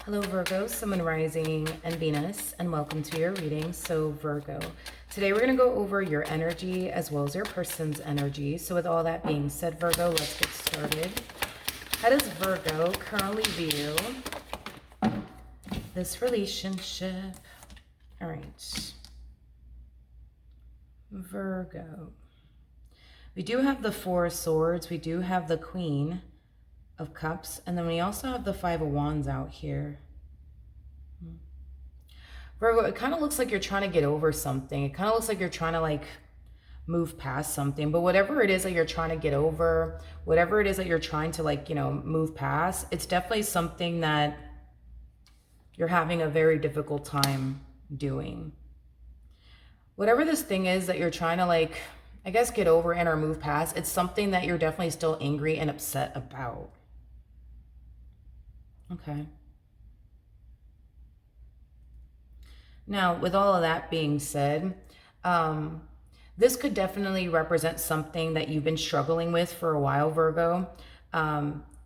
Hello Virgo, Sun, Moon, Rising, and Venus, and welcome to your reading. So Virgo, today we're going to go over your energy as well as your person's energy. So with all that being said, Virgo, let's get started. How does Virgo currently view this relationship? All right, Virgo. We do have the Four of Swords. We do have the Queen of Cups, and then we also have the Five of Wands out here. Virgo, it kind of looks like you're trying to get over something. It kind of looks like you're trying to move past something, but whatever it is that you're trying to get over, whatever it is that you're trying to move past, it's definitely something that you're having a very difficult time doing. Whatever this thing is that you're trying to I guess get over and or move past, it's something that you're definitely still angry and upset about. Okay. Now, with all of that being said, this could definitely represent something that you've been struggling with for a while, Virgo.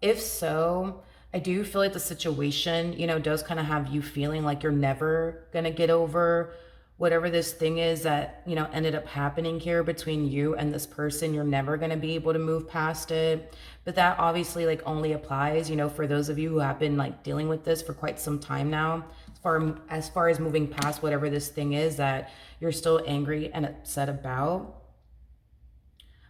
If so, I do feel like the situation, does kind of have you feeling like you're never going to get over whatever this thing is that, ended up happening here between you and this person. You're never going to be able to move past it. But that obviously only applies, for those of you who have been dealing with this for quite some time now, as far as moving past whatever this thing is that you're still angry and upset about.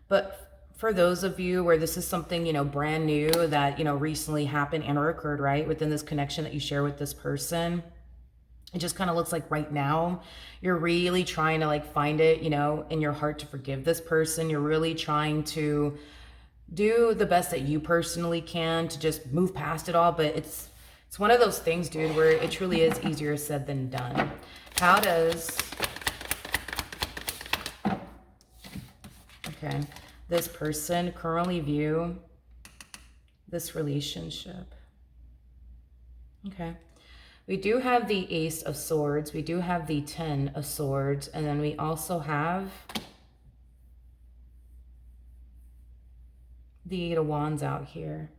But for those of you where this is something, brand new that, recently happened and or occurred, right, within this connection that you share with this person, it just kind of looks like right now you're really trying to find it, in your heart to forgive this person. You're really trying to do the best that you personally can to just move past it all. But it's one of those things, dude, where it truly is easier said than done. How does, okay, this person currently view this relationship? Okay. We do have the Ace of Swords. We do have the Ten of Swords. And then we also have the Eight of Wands out here.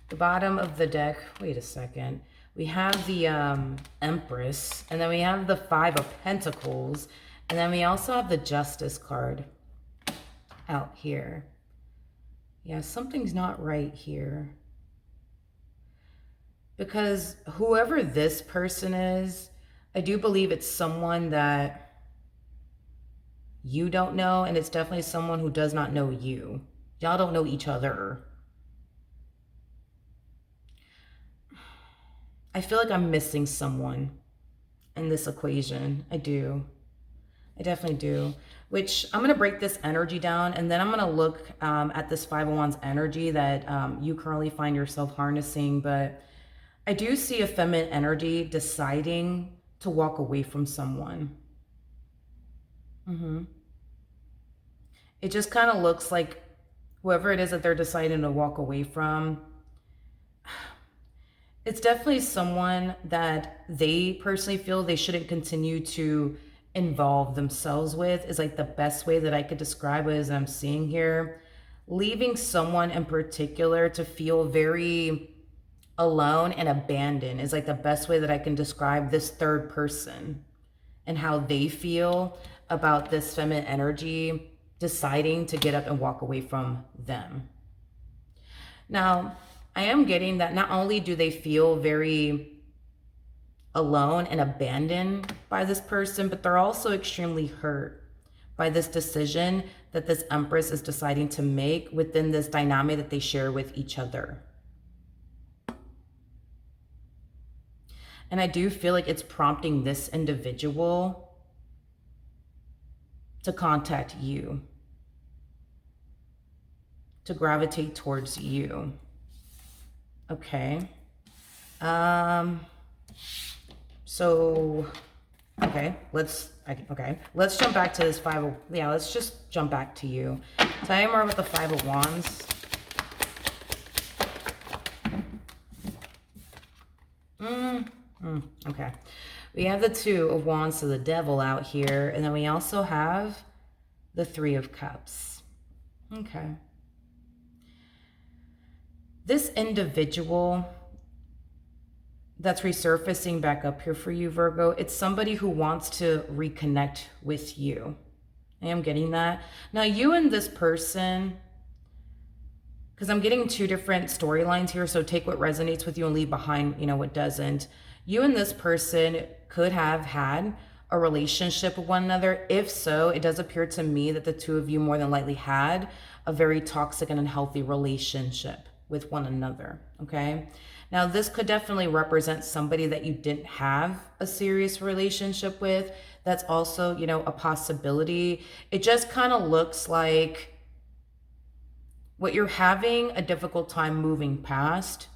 The bottom of the deck, wait a second. We have the Empress. And then we have the Five of Pentacles. And then we also have the Justice card out here. Yeah, something's not right here. Because whoever this person is, I do believe it's someone that you don't know, and it's definitely someone who does not know you. Y'all don't know each other. I feel like I'm missing someone in this equation. I do. I definitely do. Which I'm going to break this energy down, and then I'm going to look at this Five of Wands energy that you currently find yourself harnessing. But I do see a feminine energy deciding to walk away from someone. It just kind of looks like whoever it is that they're deciding to walk away from, it's definitely someone that they personally feel they shouldn't continue to involve themselves with, is the best way that I could describe it as I'm seeing here. Leaving someone in particular to feel very alone and abandoned is the best way that I can describe this third person and how they feel about this feminine energy deciding to get up and walk away from them. Now, I am getting that not only do they feel very alone and abandoned by this person, but they're also extremely hurt by this decision that this Empress is deciding to make within this dynamic that they share with each other. And I do feel like it's prompting this individual to contact you, to gravitate towards you. Okay. So, let's jump back to this let's just jump back to you. Tell me more about the Five of Wands. Okay. We have the Two of Wands, so the Devil out here, and then we also have the Three of Cups. Okay. This individual that's resurfacing back up here for you, Virgo, it's somebody who wants to reconnect with you. I am getting that. Now, you and this person, because I'm getting two different storylines here, so take what resonates with you and leave behind, what doesn't. You and this person could have had a relationship with one another. If so, it does appear to me that the two of you more than likely had a very toxic and unhealthy relationship with one another, okay? Now, this could definitely represent somebody that you didn't have a serious relationship with. That's also, a possibility. It just kind of looks like what you're having a difficult time moving past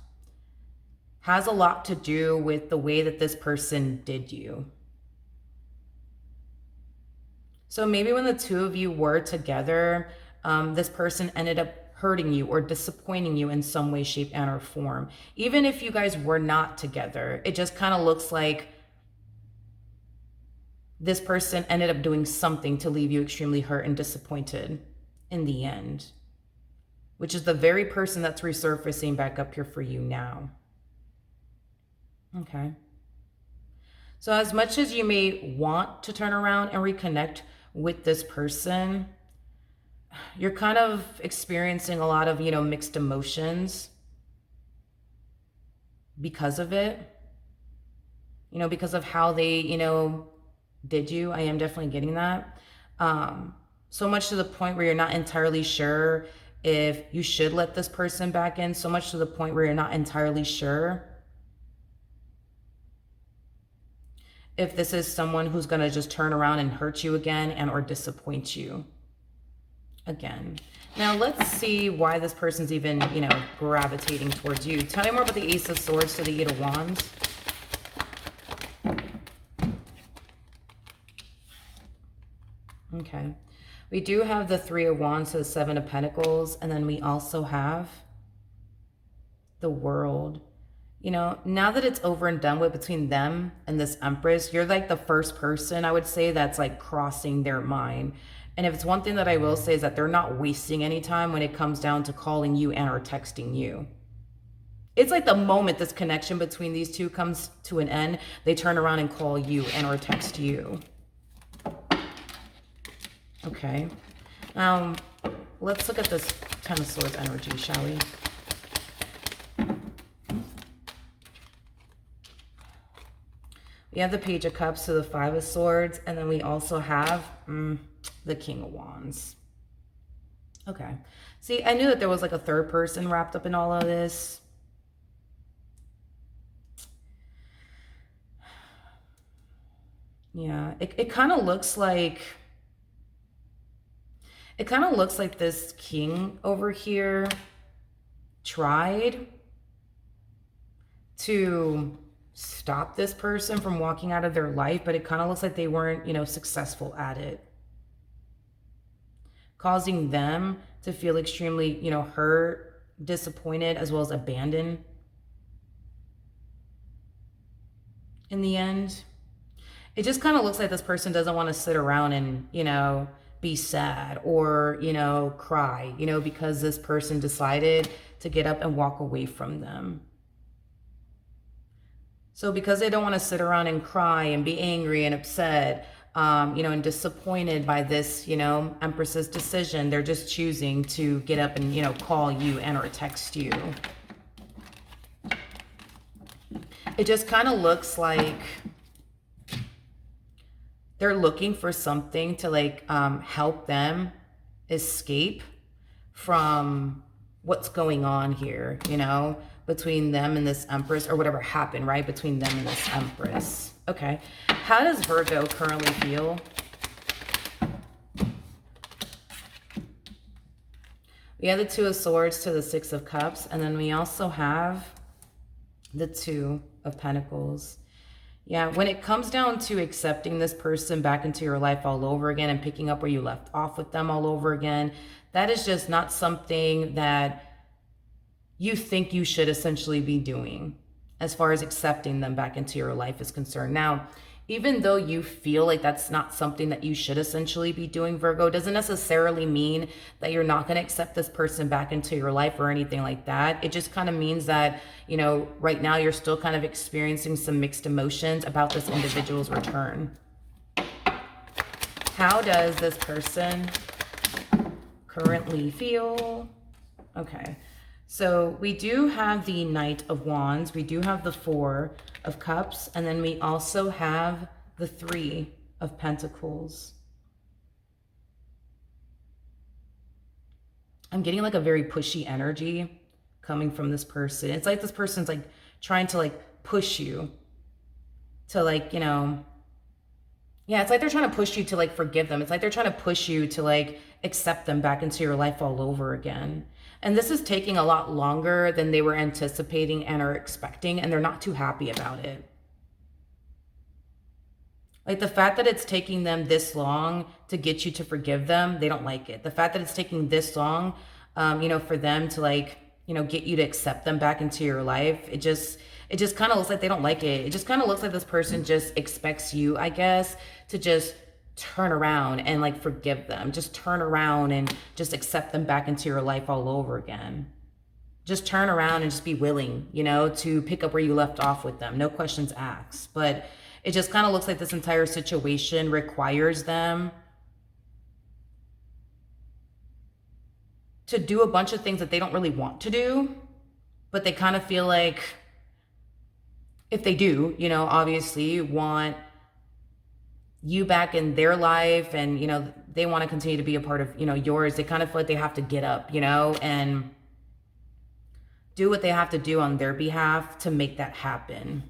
has a lot to do with the way that this person did you. So maybe when the two of you were together, this person ended up hurting you or disappointing you in some way, shape, and or form. Even if you guys were not together, it just kind of looks like this person ended up doing something to leave you extremely hurt and disappointed in the end, which is the very person that's resurfacing back up here for you now. Okay. So as much as you may want to turn around and reconnect with this person, you're kind of experiencing a lot of, mixed emotions because of it, because of how they, did you. I am definitely getting that. So much to the point where you're not entirely sure if you should let this person back in, so much to the point where you're not entirely sure if this is someone who's going to just turn around and hurt you again and or disappoint you again. Now let's see why this person's even, gravitating towards you. Tell me more about the Ace of Swords to the Eight of Wands. Okay. We do have the Three of Wands to the Seven of Pentacles, and then we also have the World. Now that it's over and done with between them and this Empress, you're like the first person, I would say, that's like crossing their mind. And if it's one thing that I will say is that they're not wasting any time when it comes down to calling you and or texting you. It's like the moment this connection between these two comes to an end, they turn around and call you and or text you. Okay. Now, let's look at this Ten of Swords energy, shall we? We have the Page of Cups to the Five of Swords, and then we also have the King of Wands. Okay. See, I knew that there was like a third person wrapped up in all of this. Yeah, it kind of looks like... It kind of looks like this king over here tried to stop this person from walking out of their life, but it kind of looks like they weren't, successful at it. Causing them to feel extremely, hurt, disappointed, as well as abandoned in the end. It just kind of looks like this person doesn't want to sit around and, be sad or, cry, because this person decided to get up and walk away from them. So because they don't want to sit around and cry and be angry and upset, and disappointed by this, Empress's decision, they're just choosing to get up and, call you and or text you. It just kind of looks like they're looking for something to like help them escape from what's going on here, between them and this Empress, or whatever happened, right, between them and this Empress. Okay. How does Virgo currently feel? We have the Two of Swords to the Six of Cups, and then we also have the Two of Pentacles. Yeah, when it comes down to accepting this person back into your life all over again and picking up where you left off with them all over again, that is just not something that you think you should essentially be doing as far as accepting them back into your life is concerned. Now, even though you feel like that's not something that you should essentially be doing, Virgo, doesn't necessarily mean that you're not going to accept this person back into your life or anything like that. It just kind of means that, you know, right now you're still kind of experiencing some mixed emotions about this individual's return. How does this person currently feel? Okay. So we do have the Knight of Wands, we do have the Four of Cups, and then we also have the Three of Pentacles. I'm getting like a very pushy energy coming from this person. It's like this person's like trying to like push you to like, you know, yeah, it's like they're trying to push you to like forgive them. It's like they're trying to push you to like accept them back into your life all over again. And this is taking a lot longer than they were anticipating and are expecting, and they're not too happy about it. Like the fact that it's taking them this long to get you to forgive them, they don't like it. The fact that it's taking this long, you know, for them to like, you know, get you to accept them back into your life, it just kind of looks like they don't like it. It just kind of looks like this person just expects you, I guess, to just turn around and like forgive them. Just turn around and just accept them back into your life all over again. Just turn around and just be willing, you know, to pick up where you left off with them. No questions asked. But it just kind of looks like this entire situation requires them to do a bunch of things that they don't really want to do, but they kind of feel like if they do, you know, obviously want you back in their life, and, you know, they want to continue to be a part of, you know, yours. They kind of feel like they have to get up, you know, and do what they have to do on their behalf to make that happen.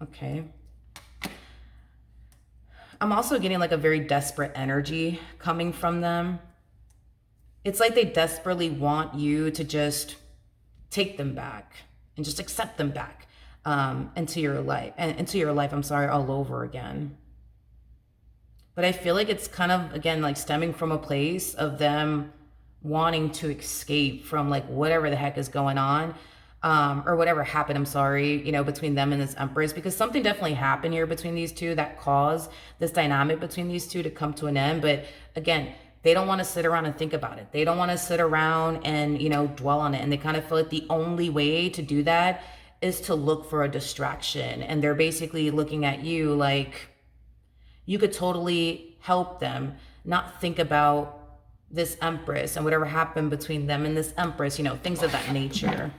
Okay. I'm also getting like a very desperate energy coming from them. It's like they desperately want you to just take them back and just accept them back into your life, all over again. But I feel like it's kind of, again, like stemming from a place of them wanting to escape from like whatever the heck is going on, or whatever happened, you know, between them and this Empress, because something definitely happened here between these two that caused this dynamic between these two to come to an end. But again, they don't want to sit around and think about it. They don't want to sit around and, you know, dwell on it. And they kind of feel like the only way to do that is to look for a distraction. And they're basically looking at you like you could totally help them not think about this Empress and whatever happened between them and this Empress, you know, things of that nature.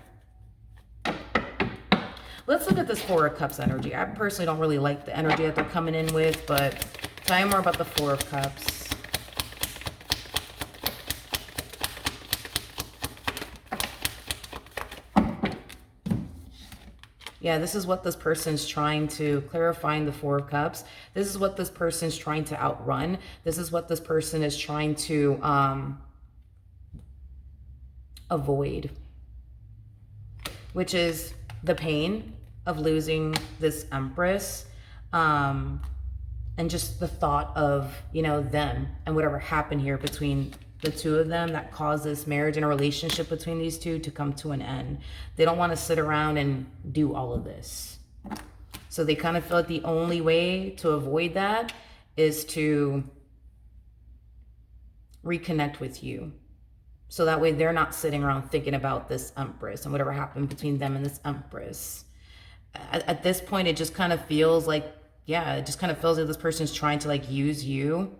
Let's look at this Four of Cups energy. I personally don't really like the energy that they're coming in with, but tell me more about the Four of Cups. Yeah, this is what this person's trying to, clarifying the Four of Cups. This is what this person's trying to outrun. This is what this person is trying to avoid, which is the pain of losing this Empress, and just the thought of, you know, them and whatever happened here between the two of them that caused this marriage and a relationship between these two to come to an end. They don't want to sit around and do all of this. So they kind of feel like the only way to avoid that is to reconnect with you. So that way they're not sitting around thinking about this Empress and whatever happened between them and this Empress. At this point, it just kind of feels like, yeah, it just kind of feels like this person is trying to like use you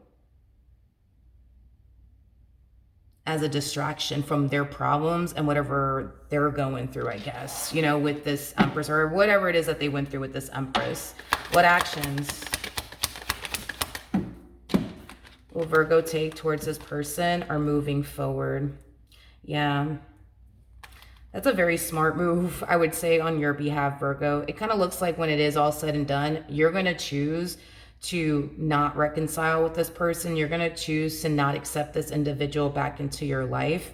as a distraction from their problems and whatever they're going through, I guess, you know, with this Empress or whatever it is that they went through with this Empress. What actions will Virgo take towards this person or moving forward? Yeah, that's a very smart move, I would say, on your behalf, Virgo. It kind of looks like when it is all said and done, you're going to choose to not reconcile with this person. You're going to choose to not accept this individual back into your life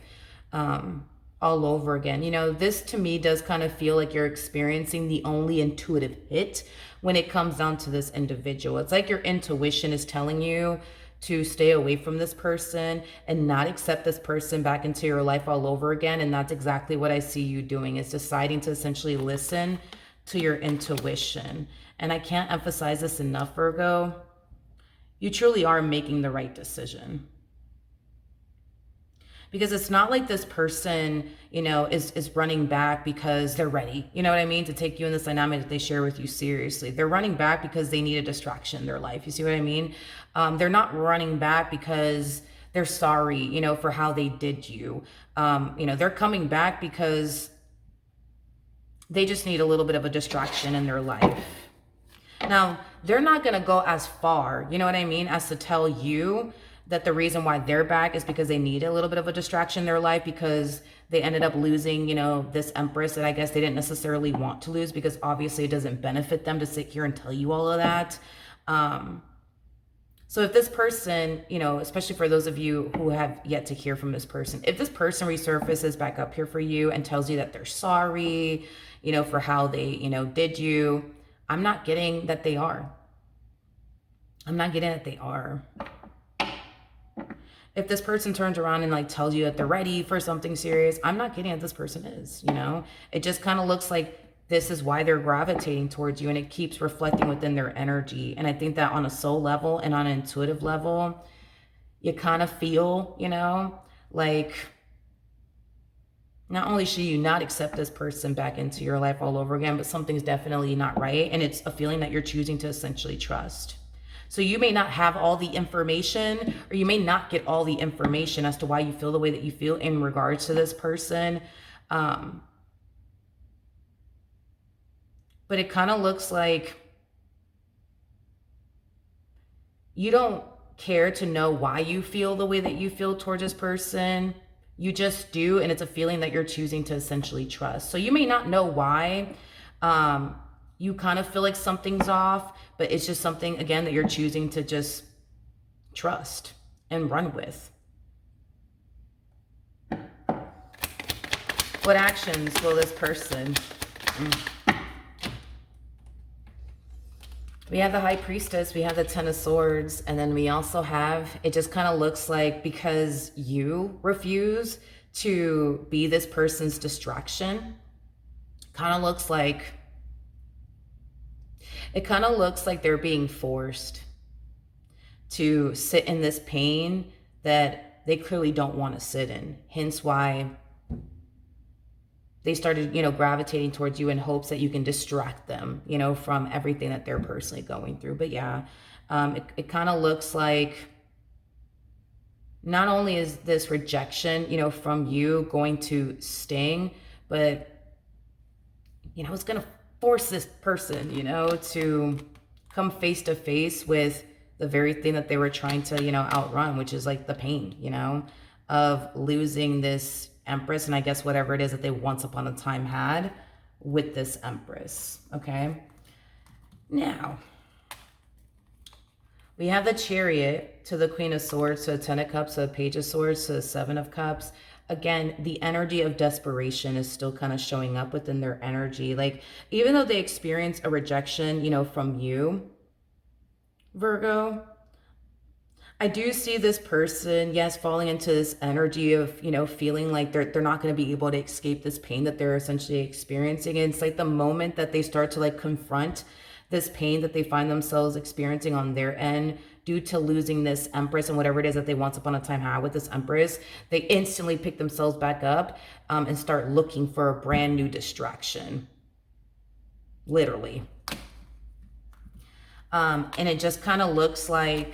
all over again. You know, this to me does kind of feel like you're experiencing the only intuitive hit when it comes down to this individual. It's like your intuition is telling you to stay away from this person and not accept this person back into your life all over again. And that's exactly what I see you doing, is deciding to essentially listen to your intuition. And I can't emphasize this enough, Virgo. You truly are making the right decision. Because it's not like this person, is running back because they're ready, you know what I mean, to take you in this dynamic that they share with you seriously. They're running back because they need a distraction in their life. You see what I mean? They're not running back because they're sorry, for how they did you. They're coming back because they just need a little bit of a distraction in their life. Now, they're not going to go as far, you know what I mean, as to tell you that the reason why they're back is because they need a little bit of a distraction in their life, because they ended up losing, this Empress that I guess they didn't necessarily want to lose, because obviously it doesn't benefit them to sit here and tell you all of that. So if this person, especially for those of you who have yet to hear from this person, if this person resurfaces back up here for you and tells you that they're sorry, for how they, did you, I'm not getting that they are. I'm not getting that they are. If this person turns around and tells you that they're ready for something serious, I'm not getting that this person is, It just kind of looks like this is why they're gravitating towards you, and it keeps reflecting within their energy. And I think that on a soul level and on an intuitive level, you kind of feel, like not only should you not accept this person back into your life all over again, but something's definitely not right. And it's a feeling that you're choosing to essentially trust. So you may not have all the information, or you may not get all the information as to why you feel the way that you feel in regards to this person. But it kind of looks like you don't care to know why you feel the way that you feel towards this person. You just do, and it's a feeling that you're choosing to essentially trust. So you may not know why. You kind of feel like something's off, but it's just something, again, that you're choosing to just trust and run with. What actions will this person? We have the High Priestess, we have the Ten of Swords, and then we also have, it just kind of looks like, because you refuse to be this person's distraction, kind of looks like, it kind of looks like they're being forced to sit in this pain that they clearly don't want to sit in. Hence why they started, gravitating towards you in hopes that you can distract them, from everything that they're personally going through. But yeah, it kind of looks like not only is this rejection, from you going to sting, but, it's going to force this person, to come face to face with the very thing that they were trying to, outrun, which is like the pain, of losing this Empress, and I guess whatever it is that they once upon a time had with this Empress. Okay. Now, we have the Chariot to the Queen of Swords, to the Ten of Cups, to the Page of Swords, to the Seven of Cups. Again, the energy of desperation is still kind of showing up within their energy. Like, even though they experience a rejection, from you, Virgo, I do see this person, yes, falling into this energy of, feeling like they're not going to be able to escape this pain that they're essentially experiencing. And it's like the moment that they start to confront this pain that they find themselves experiencing on their end due to losing this Empress and whatever it is that they once upon a time had with this Empress, they instantly pick themselves back up and start looking for a brand new distraction. Literally. And it just kind of looks like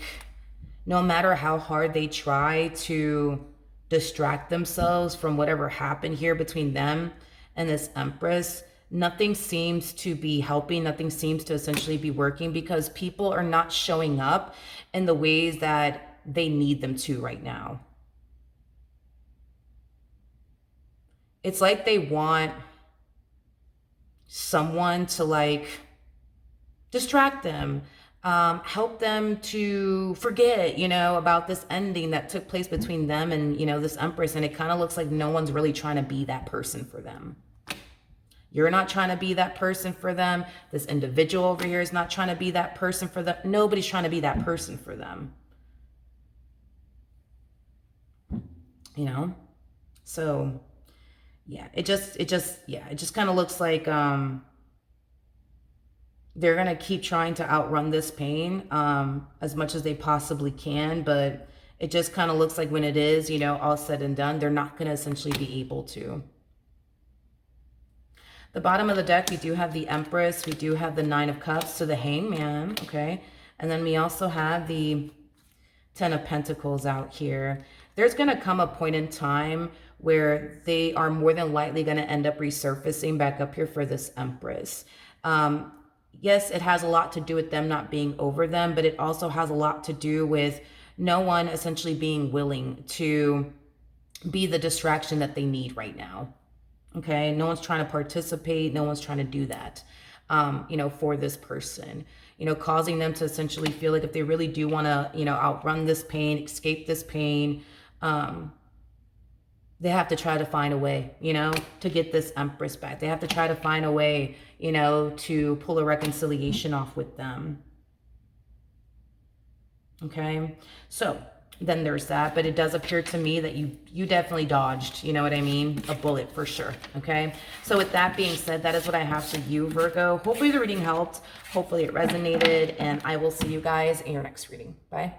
no matter how hard they try to distract themselves from whatever happened here between them and this Empress, nothing seems to be helping. Nothing seems to essentially be working, because people are not showing up in the ways that they need them to right now. It's like they want someone to distract them, help them to forget, about this ending that took place between them and, this Empress. And it kind of looks like no one's really trying to be that person for them. You're not trying to be that person for them. This individual over here is not trying to be that person for them. Nobody's trying to be that person for them. So yeah, it just kind of looks like, They're going to keep trying to outrun this pain as much as they possibly can, but it just kind of looks like when it is, you know, all said and done, they're not going to essentially be able to. The bottom of the deck, we do have the Empress, we do have the Nine of Cups, so the Hangman, okay? And then we also have the Ten of Pentacles out here. There's going to come a point in time where they are more than likely going to end up resurfacing back up here for this Empress. Yes, it has a lot to do with them not being over them, but it also has a lot to do with no one essentially being willing to be the distraction that they need right now. Okay, no one's trying to participate. No one's trying to do that, you know, for this person, you know, causing them to essentially feel like if they really do want to, you know, outrun this pain, escape this pain, they have to try to find a way, you know, to get this Empress back. They have to try to find a way, you know, to pull a reconciliation off with them. Okay, so then there's that, but it does appear to me that you definitely dodged, you know what I mean, a bullet for sure. Okay, so with that being said, that is what I have for you, Virgo. Hopefully the reading helped, hopefully it resonated, and I will see you guys in your next reading. Bye.